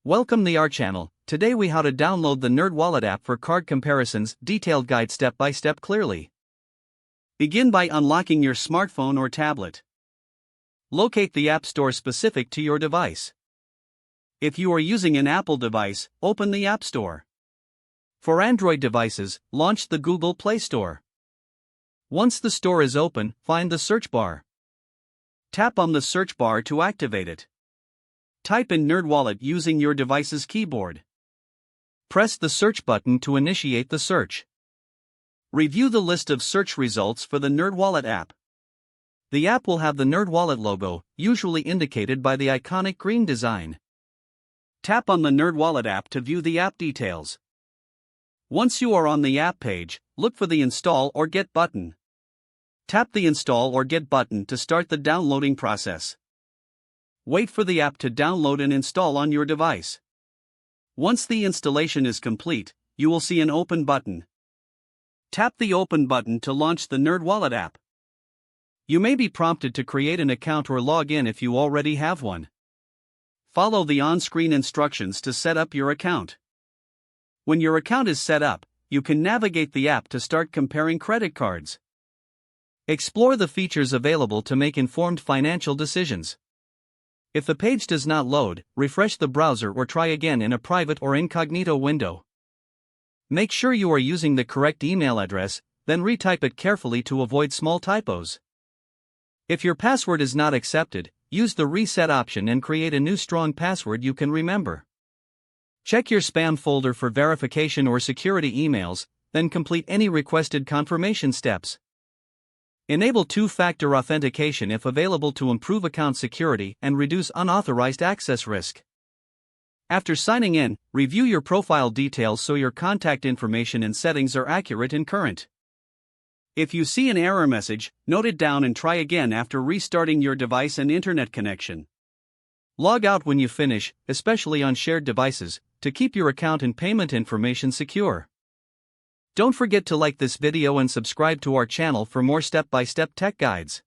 Welcome to our channel. Today we how to download the NerdWallet app for card comparisons, detailed guide step by step clearly. Begin by unlocking your smartphone or tablet. Locate the app store specific to your device. If you are using an Apple device, open the App Store. For Android devices, launch the Google Play Store. Once the store is open, find the search bar. Tap on the search bar to activate it. Type in NerdWallet using your device's keyboard. Press the search button to initiate the search. Review the list of search results for the NerdWallet app. The app will have the NerdWallet logo, usually indicated by the iconic green design. Tap on the NerdWallet app to view the app details. Once you are on the app page, look for the Install or Get button. Tap the Install or Get button to start the downloading process. Wait for the app to download and install on your device. Once the installation is complete, you will see an Open button. Tap the Open button to launch the NerdWallet app. You may be prompted to create an account or log in if you already have one. Follow the on-screen instructions to set up your account. When your account is set up, you can navigate the app to start comparing credit cards. Explore the features available to make informed financial decisions. If the page does not load, refresh the browser or try again in a private or incognito window. Make sure you are using the correct email address, then retype it carefully to avoid small typos. If your password is not accepted, use the reset option and create a new strong password you can remember. Check your spam folder for verification or security emails, then complete any requested confirmation steps. Enable two-factor authentication if available to improve account security and reduce unauthorized access risk. After signing in, review your profile details so your contact information and settings are accurate and current. If you see an error message, note it down and try again after restarting your device and internet connection. Log out when you finish, especially on shared devices, to keep your account and payment information secure. Don't forget to like this video and subscribe to our channel for more step-by-step tech guides.